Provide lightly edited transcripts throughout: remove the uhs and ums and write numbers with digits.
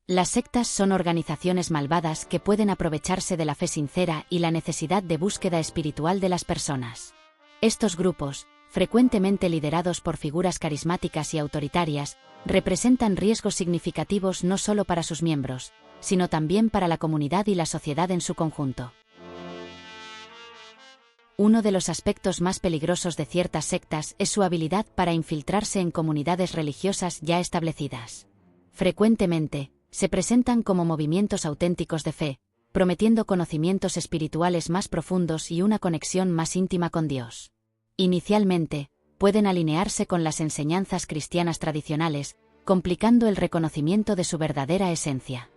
Las sectas son organizaciones malvadas que pueden aprovecharse de la fe sincera y la necesidad de búsqueda espiritual de las personas. Estos grupos, frecuentemente liderados por figuras carismáticas y autoritarias, representan riesgos significativos no solo para sus miembros, sino también para la comunidad y la sociedad en su conjunto. Uno de los aspectos más peligrosos de ciertas sectas es su habilidad para infiltrarse en comunidades religiosas ya establecidas. Frecuentemente, se presentan como movimientos auténticos de fe, prometiendo conocimientos espirituales más profundos y una conexión más íntima con Dios. Inicialmente, pueden alinearse con las enseñanzas cristianas tradicionales, complicando el reconocimiento de su verdadera esencia.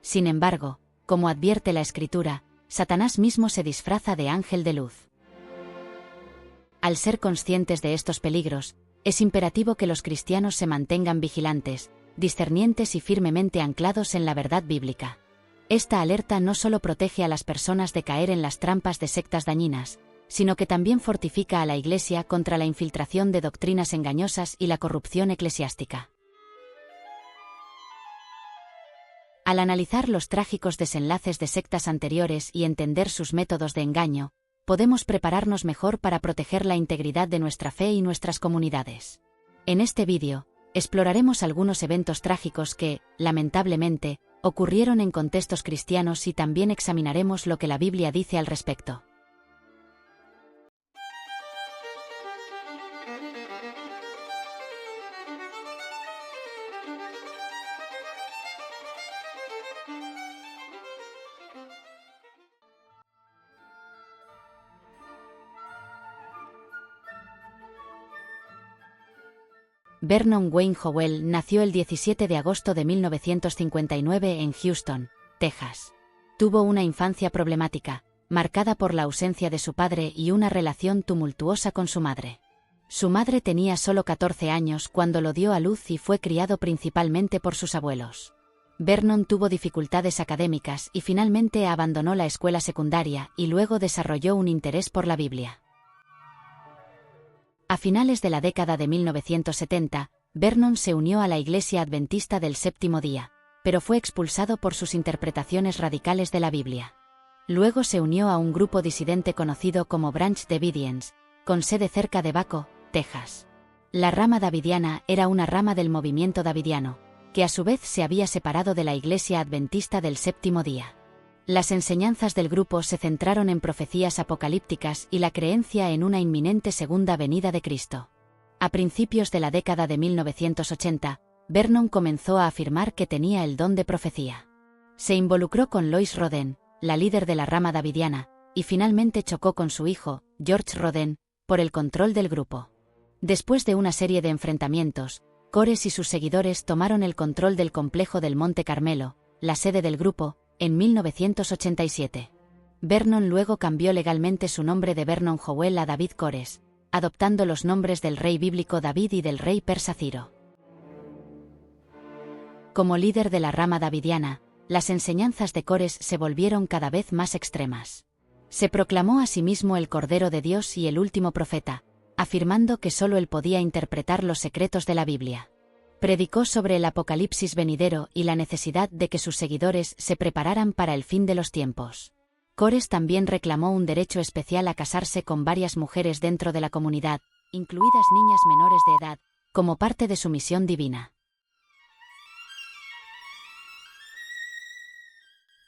Sin embargo, como advierte la Escritura, Satanás mismo se disfraza de ángel de luz. Al ser conscientes de estos peligros, es imperativo que los cristianos se mantengan vigilantes, discernientes y firmemente anclados en la verdad bíblica. Esta alerta no solo protege a las personas de caer en las trampas de sectas dañinas, sino que también fortifica a la Iglesia contra la infiltración de doctrinas engañosas y la corrupción eclesiástica. Al analizar los trágicos desenlaces de sectas anteriores y entender sus métodos de engaño, podemos prepararnos mejor para proteger la integridad de nuestra fe y nuestras comunidades. En este vídeo, exploraremos algunos eventos trágicos que, lamentablemente, ocurrieron en contextos cristianos y también examinaremos lo que la Biblia dice al respecto. Vernon Wayne Howell nació el 17 de agosto de 1959 en Houston, Texas. Tuvo una infancia problemática, marcada por la ausencia de su padre y una relación tumultuosa con su madre. Su madre tenía solo 14 años cuando lo dio a luz y fue criado principalmente por sus abuelos. Vernon tuvo dificultades académicas y finalmente abandonó la escuela secundaria y luego desarrolló un interés por la Biblia. A finales de la década de 1970, Vernon se unió a la Iglesia Adventista del Séptimo Día, pero fue expulsado por sus interpretaciones radicales de la Biblia. Luego se unió a un grupo disidente conocido como Branch Davidians, con sede cerca de Waco, Texas. La rama davidiana era una rama del movimiento davidiano, que a su vez se había separado de la Iglesia Adventista del Séptimo Día. Las enseñanzas del grupo se centraron en profecías apocalípticas y la creencia en una inminente segunda venida de Cristo. A principios de la década de 1980, Vernon comenzó a afirmar que tenía el don de profecía. Se involucró con Lois Roden, la líder de la rama davidiana, y finalmente chocó con su hijo, George Roden, por el control del grupo. Después de una serie de enfrentamientos, Cores y sus seguidores tomaron el control del complejo del Monte Carmelo, la sede del grupo, en 1987. Vernon luego cambió legalmente su nombre de Vernon Howell a David Cores, adoptando los nombres del rey bíblico David y del rey persa Ciro. Como líder de la rama davidiana, las enseñanzas de Cores se volvieron cada vez más extremas. Se proclamó a sí mismo el Cordero de Dios y el último profeta, afirmando que solo él podía interpretar los secretos de la Biblia. Predicó sobre el apocalipsis venidero y la necesidad de que sus seguidores se prepararan para el fin de los tiempos. Cores también reclamó un derecho especial a casarse con varias mujeres dentro de la comunidad, incluidas niñas menores de edad, como parte de su misión divina.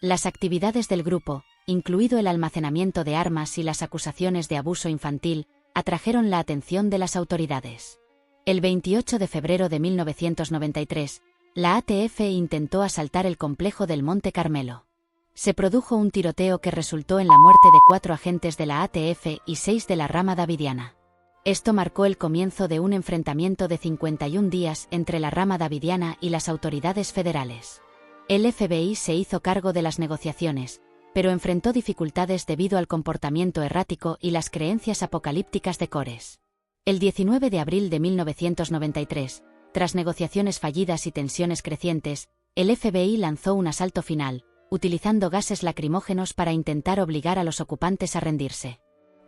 Las actividades del grupo, incluido el almacenamiento de armas y las acusaciones de abuso infantil, atrajeron la atención de las autoridades. El 28 de febrero de 1993, la ATF intentó asaltar el complejo del Monte Carmelo. Se produjo un tiroteo que resultó en la muerte de 4 agentes de la ATF y 6 de la rama davidiana. Esto marcó el comienzo de un enfrentamiento de 51 días entre la rama davidiana y las autoridades federales. El FBI se hizo cargo de las negociaciones, pero enfrentó dificultades debido al comportamiento errático y las creencias apocalípticas de Cores. El 19 de abril de 1993, tras negociaciones fallidas y tensiones crecientes, el FBI lanzó un asalto final, utilizando gases lacrimógenos para intentar obligar a los ocupantes a rendirse.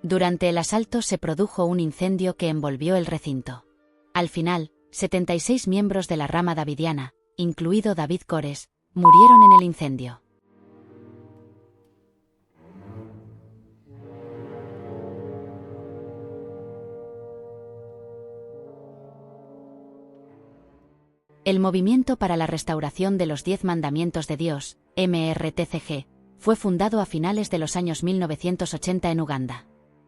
Durante el asalto se produjo un incendio que envolvió el recinto. Al final, 76 miembros de la rama davidiana, incluido David Cores, murieron en el incendio. El Movimiento para la Restauración de los 10 Mandamientos de Dios, MRTCG, fue fundado a finales de los años 1980 en Uganda.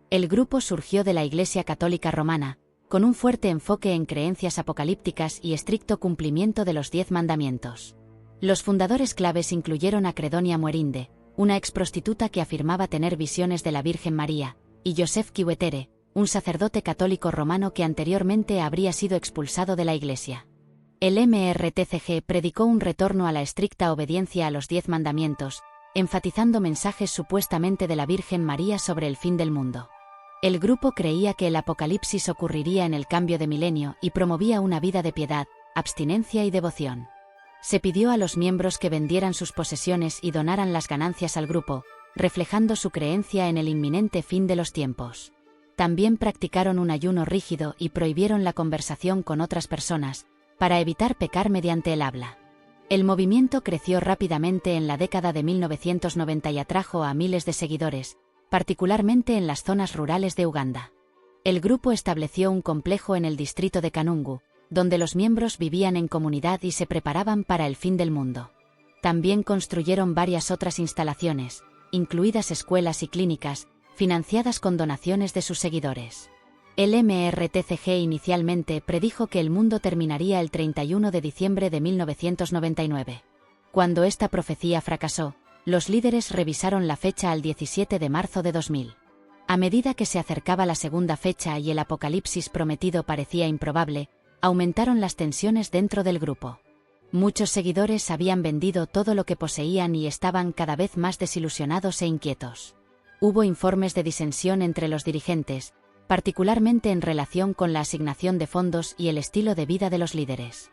El grupo surgió de la Iglesia Católica Romana, con un fuerte enfoque en creencias apocalípticas y estricto cumplimiento de los 10 mandamientos. Los fundadores claves incluyeron a Credonia Muerinde, una exprostituta que afirmaba tener visiones de la Virgen María, y Joseph Kiwetere, un sacerdote católico romano que anteriormente habría sido expulsado de la Iglesia. El MRTCG predicó un retorno a la estricta obediencia a los 10 mandamientos, enfatizando mensajes supuestamente de la Virgen María sobre el fin del mundo. El grupo creía que el apocalipsis ocurriría en el cambio de milenio y promovía una vida de piedad, abstinencia y devoción. Se pidió a los miembros que vendieran sus posesiones y donaran las ganancias al grupo, reflejando su creencia en el inminente fin de los tiempos. También practicaron un ayuno rígido y prohibieron la conversación con otras personas, para evitar pecar mediante el habla. El movimiento creció rápidamente en la década de 1990 y atrajo a miles de seguidores, particularmente en las zonas rurales de Uganda. El grupo estableció un complejo en el distrito de Kanungu, donde los miembros vivían en comunidad y se preparaban para el fin del mundo. También construyeron varias otras instalaciones, incluidas escuelas y clínicas, financiadas con donaciones de sus seguidores. El MRTCG inicialmente predijo que el mundo terminaría el 31 de diciembre de 1999. Cuando esta profecía fracasó, los líderes revisaron la fecha al 17 de marzo de 2000. A medida que se acercaba la segunda fecha y el apocalipsis prometido parecía improbable, aumentaron las tensiones dentro del grupo. Muchos seguidores habían vendido todo lo que poseían y estaban cada vez más desilusionados e inquietos. Hubo informes de disensión entre los dirigentes, particularmente en relación con la asignación de fondos y el estilo de vida de los líderes.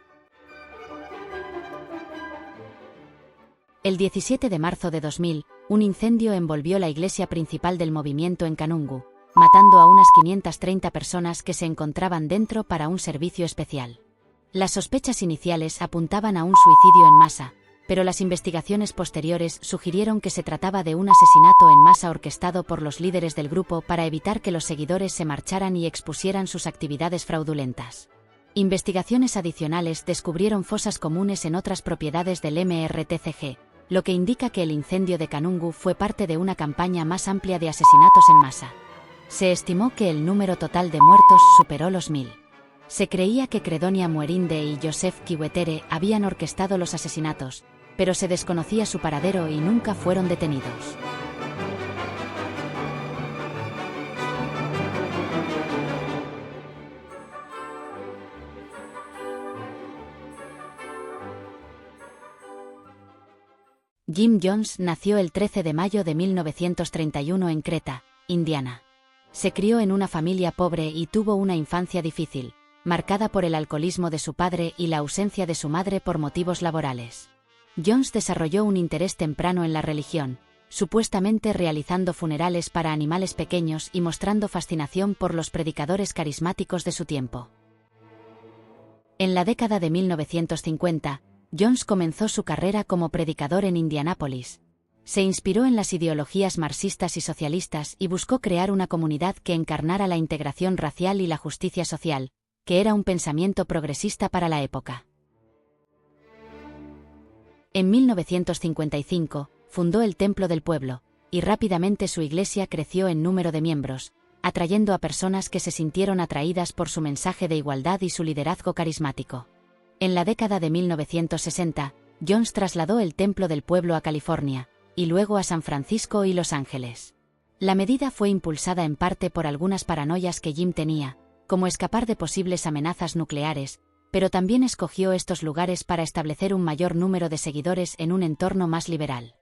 El 17 de marzo de 2000, un incendio envolvió la iglesia principal del movimiento en Kanungu, matando a unas 530 personas que se encontraban dentro para un servicio especial. Las sospechas iniciales apuntaban a un suicidio en masa, pero las investigaciones posteriores sugirieron que se trataba de un asesinato en masa orquestado por los líderes del grupo para evitar que los seguidores se marcharan y expusieran sus actividades fraudulentas. Investigaciones adicionales descubrieron fosas comunes en otras propiedades del MRTCG, lo que indica que el incendio de Kanungu fue parte de una campaña más amplia de asesinatos en masa. Se estimó que el número total de muertos superó los 1000. Se creía que Credonia Muerinde y Joseph Kiwetere habían orquestado los asesinatos, pero se desconocía su paradero y nunca fueron detenidos. Jim Jones nació el 13 de mayo de 1931 en Creta, Indiana. Se crió en una familia pobre y tuvo una infancia difícil, marcada por el alcoholismo de su padre y la ausencia de su madre por motivos laborales. Jones desarrolló un interés temprano en la religión, supuestamente realizando funerales para animales pequeños y mostrando fascinación por los predicadores carismáticos de su tiempo. En la década de 1950, Jones comenzó su carrera como predicador en Indianápolis. Se inspiró en las ideologías marxistas y socialistas y buscó crear una comunidad que encarnara la integración racial y la justicia social, que era un pensamiento progresista para la época. En 1955, fundó el Templo del Pueblo, y rápidamente su iglesia creció en número de miembros, atrayendo a personas que se sintieron atraídas por su mensaje de igualdad y su liderazgo carismático. En la década de 1960, Jones trasladó el Templo del Pueblo a California, y luego a San Francisco y Los Ángeles. La medida fue impulsada en parte por algunas paranoias que Jim tenía, como escapar de posibles amenazas nucleares, pero también escogió estos lugares para establecer un mayor número de seguidores en un entorno más liberal.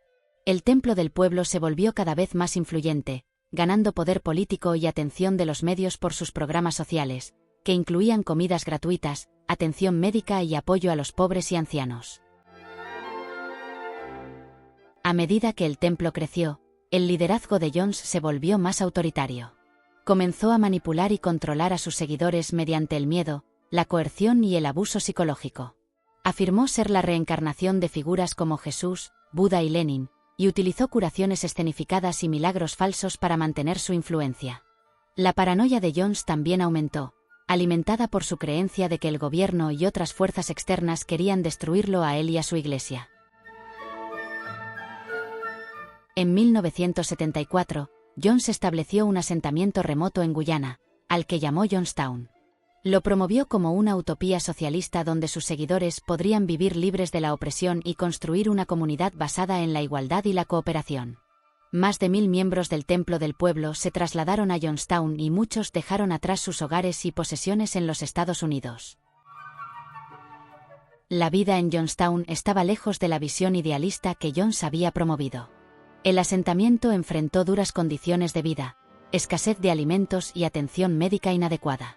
El Templo del Pueblo se volvió cada vez más influyente, ganando poder político y atención de los medios por sus programas sociales, que incluían comidas gratuitas, atención médica y apoyo a los pobres y ancianos. A medida que el templo creció, el liderazgo de Jones se volvió más autoritario. Comenzó a manipular y controlar a sus seguidores mediante el miedo, la coerción y el abuso psicológico. Afirmó ser la reencarnación de figuras como Jesús, Buda y Lenin, y utilizó curaciones escenificadas y milagros falsos para mantener su influencia. La paranoia de Jones también aumentó, alimentada por su creencia de que el gobierno y otras fuerzas externas querían destruirlo a él y a su iglesia. En 1974, Jones estableció un asentamiento remoto en Guyana, al que llamó Jonestown. Lo promovió como una utopía socialista donde sus seguidores podrían vivir libres de la opresión y construir una comunidad basada en la igualdad y la cooperación. Más de 1000 miembros del Templo del Pueblo se trasladaron a Jonestown y muchos dejaron atrás sus hogares y posesiones en los Estados Unidos. La vida en Jonestown estaba lejos de la visión idealista que Jones había promovido. El asentamiento enfrentó duras condiciones de vida, escasez de alimentos y atención médica inadecuada.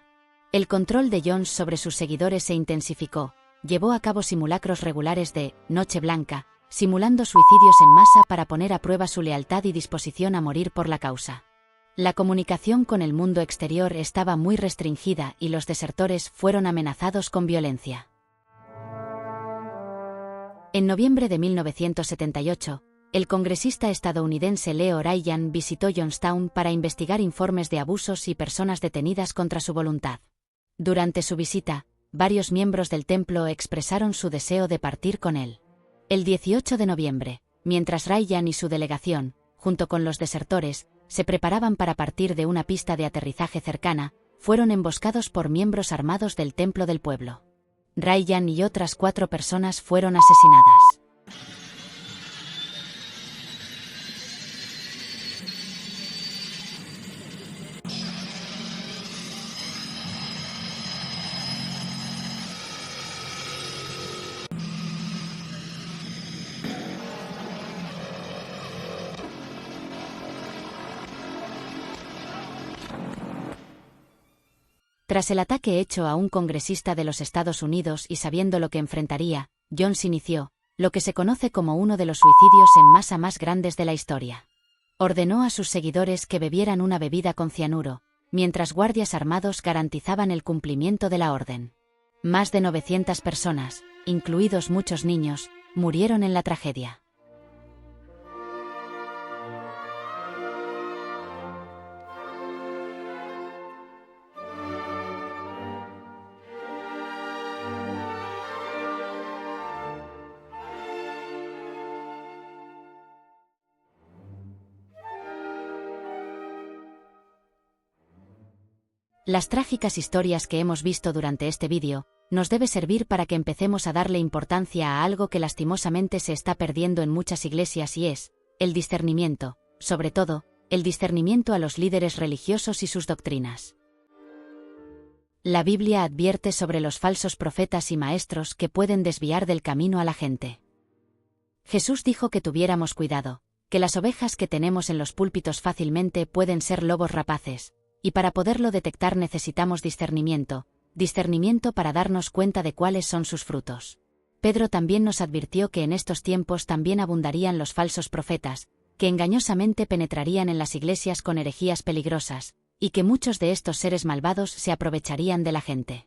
El control de Jones sobre sus seguidores se intensificó, llevó a cabo simulacros regulares de Noche Blanca, simulando suicidios en masa para poner a prueba su lealtad y disposición a morir por la causa. La comunicación con el mundo exterior estaba muy restringida y los desertores fueron amenazados con violencia. En noviembre de 1978, el congresista estadounidense Leo Ryan visitó Jonestown para investigar informes de abusos y personas detenidas contra su voluntad. Durante su visita, varios miembros del templo expresaron su deseo de partir con él. El 18 de noviembre, mientras Ryan y su delegación, junto con los desertores, se preparaban para partir de una pista de aterrizaje cercana, fueron emboscados por miembros armados del Templo del Pueblo. Ryan y otras 4 personas fueron asesinadas. Tras el ataque hecho a un congresista de los Estados Unidos y sabiendo lo que enfrentaría, Jones inició lo que se conoce como uno de los suicidios en masa más grandes de la historia. Ordenó a sus seguidores que bebieran una bebida con cianuro, mientras guardias armados garantizaban el cumplimiento de la orden. Más de 900 personas, incluidos muchos niños, murieron en la tragedia. Las trágicas historias que hemos visto durante este vídeo, nos debe servir para que empecemos a darle importancia a algo que lastimosamente se está perdiendo en muchas iglesias y es, el discernimiento, sobre todo, el discernimiento a los líderes religiosos y sus doctrinas. La Biblia advierte sobre los falsos profetas y maestros que pueden desviar del camino a la gente. Jesús dijo que tuviéramos cuidado, que las ovejas que tenemos en los púlpitos fácilmente pueden ser lobos rapaces, y para poderlo detectar necesitamos discernimiento para darnos cuenta de cuáles son sus frutos. Pedro también nos advirtió que en estos tiempos también abundarían los falsos profetas, que engañosamente penetrarían en las iglesias con herejías peligrosas, y que muchos de estos seres malvados se aprovecharían de la gente.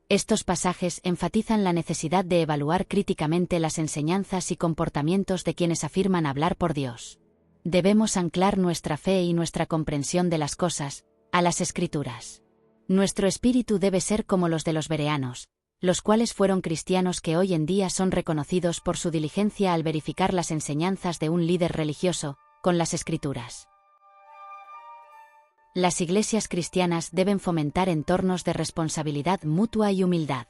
Estos pasajes enfatizan la necesidad de evaluar críticamente las enseñanzas y comportamientos de quienes afirman hablar por Dios. Debemos anclar nuestra fe y nuestra comprensión de las cosas a las Escrituras. Nuestro espíritu debe ser como los de los bereanos, los cuales fueron cristianos que hoy en día son reconocidos por su diligencia al verificar las enseñanzas de un líder religioso, con las Escrituras. Las iglesias cristianas deben fomentar entornos de responsabilidad mutua y humildad.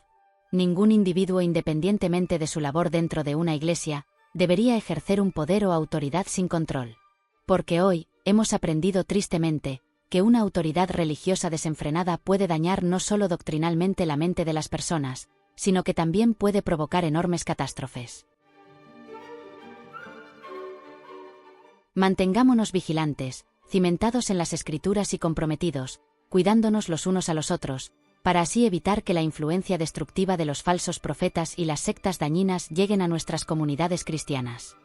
Ningún individuo, independientemente de su labor dentro de una iglesia, debería ejercer un poder o autoridad sin control. Porque hoy, hemos aprendido tristemente, que una autoridad religiosa desenfrenada puede dañar no solo doctrinalmente la mente de las personas, sino que también puede provocar enormes catástrofes. Mantengámonos vigilantes, cimentados en las Escrituras y comprometidos, cuidándonos los unos a los otros, para así evitar que la influencia destructiva de los falsos profetas y las sectas dañinas lleguen a nuestras comunidades cristianas.